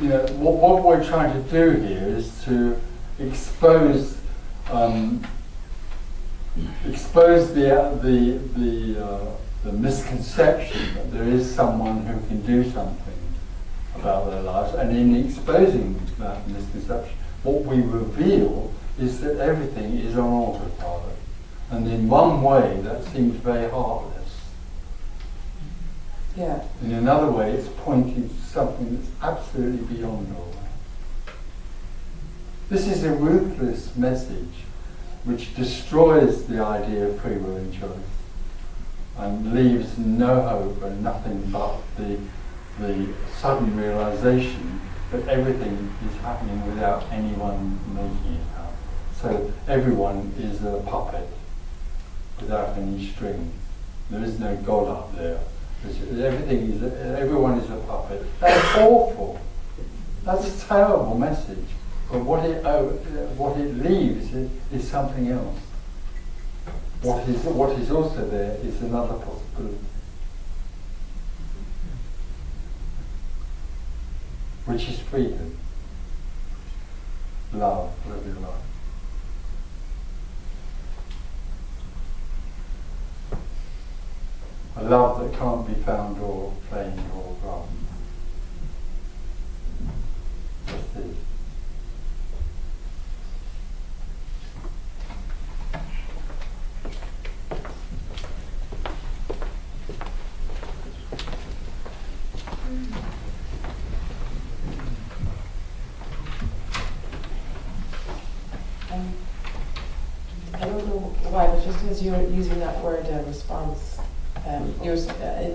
you know, what we're trying to do here is to expose the misconception that there is someone who can do something about their lives, and in exposing that misconception, what we reveal is that everything is on autopilot, and in one way that seems very heartless. Yeah. In another way, it's pointing to something that's absolutely beyond all that. This is a ruthless message which destroys the idea of free will and choice and leaves no hope and nothing but the sudden realization that everything is happening without anyone making it happen. So everyone is a puppet without any strings. There is no God up there. Everyone is a puppet. That's awful. That's a terrible message. But what it leaves is something else. What is also there is another possibility, which is freedom, love, whatever you like. A love that can't be found or claimed or granted. Just is. I don't know why, but just as you're using that word response,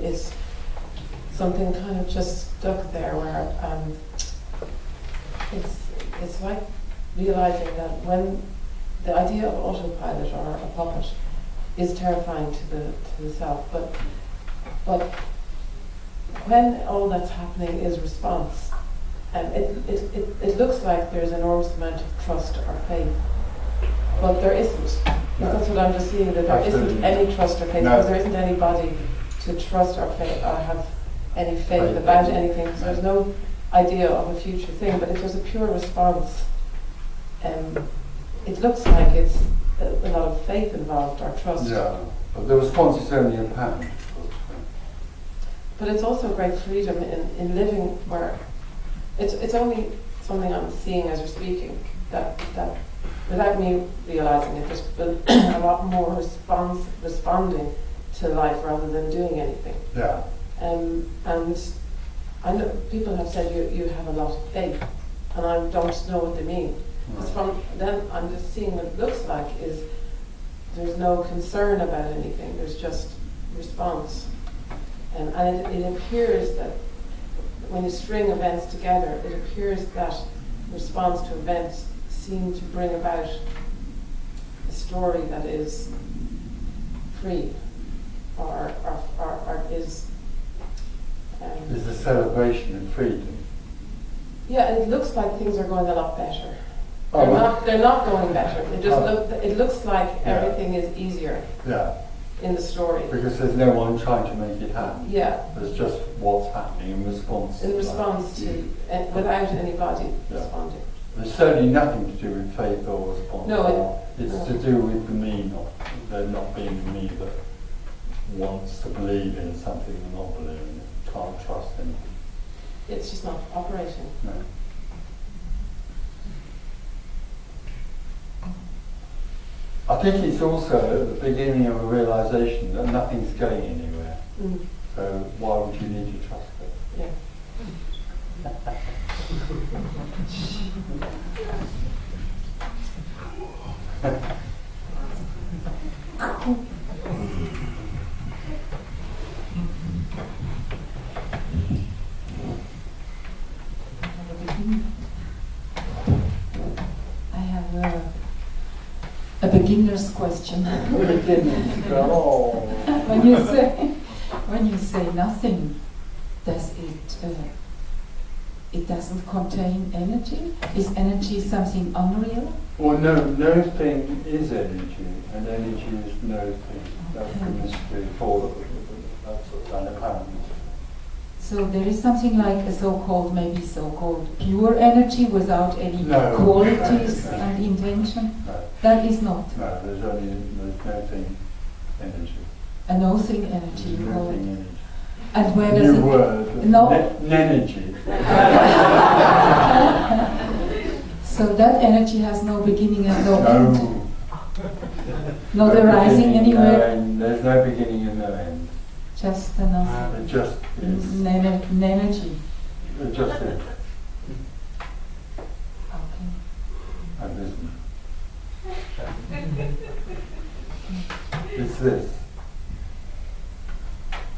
it's something kind of just stuck there where it's like realizing that when the idea of autopilot or a puppet is terrifying to the self, but when all that's happening is response, it looks like there's an enormous amount of trust or faith, but there isn't. That's what I'm just seeing, that there isn't any trust or faith, because there isn't anybody to trust or faith or have any faith about anything, because there's no idea of a future thing. But if there's a pure response, it looks like it's a lot of faith involved or trust. Yeah, but the response is only apparent. But it's also great freedom in living where it's only something I'm seeing as you're speaking, that without me realising it, there's been a lot more responding to life rather than doing anything. Yeah. And I know people have said you have a lot of faith, and I don't know what they mean. Because from then I'm just seeing what it looks like is there's no concern about anything, there's just response. And it appears that when you string events together, it appears that response to events seem to bring about a story that is free or is a celebration of freedom. Yeah, it looks like things are going a lot better. Oh, they're not going better. It looks like everything is easier. Yeah. In the story. Because there's no one trying to make it happen. Yeah. There's just what's happening in response. In response to, without anybody responding. There's certainly nothing to do with faith or response. No, it's to do with the me, there not being the me that wants to believe in something and not believe in it, can't trust anything. It's just not operating. No. I think it's also at the beginning of a realisation that nothing's going anywhere. So why would you need to trust it? Yeah. I have a beginner's question. When you say nothing, does it doesn't contain energy? Is energy something unreal? Well, no thing is energy, and energy is no thing. That's the mystery for that's an apparent mystery. So there is something like a so-called, maybe so-called pure energy without any No, qualities no, no. and intention. No, That is not no, there's nothing energy. a nothing energy. There's called. nothing energy. And where does New it? word. No. Nenergy. So that energy has no beginning and no end. No. Not No arising beginning, no anywhere. end. There's no beginning and no end. Just a nothing. It just is. Energy. It just is. Okay. And isn't. It's this.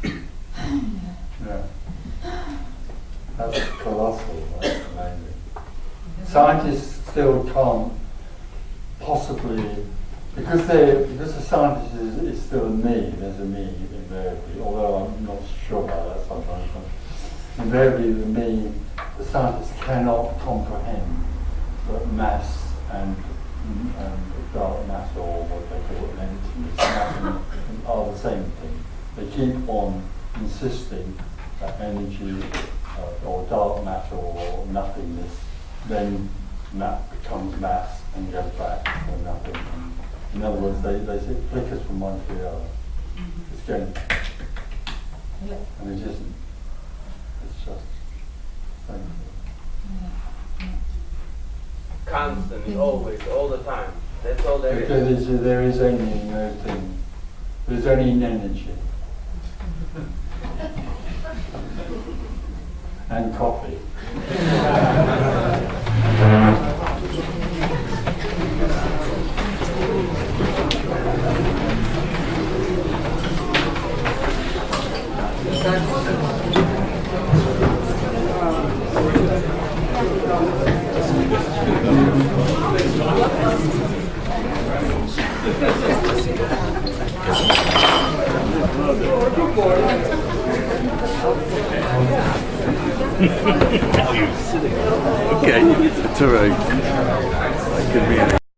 Yeah. That's colossal, that's amazing. Scientists still can't possibly, because the scientist is still a me, there's a me invariably, although I'm not sure about that sometimes. But invariably the scientist cannot comprehend that mass and dark matter, or what they call it, emptiness, are the same thing. They keep on insisting that energy or dark matter or nothingness, then that becomes mass and goes back to nothing. In other words, they say it flickers from one to the other. It's going, and it isn't. It's just same thing. Constantly, always, all the time. That's all there is. Because there is only no thing. There's only an energy. And coffee. Okay, it's alright. I could be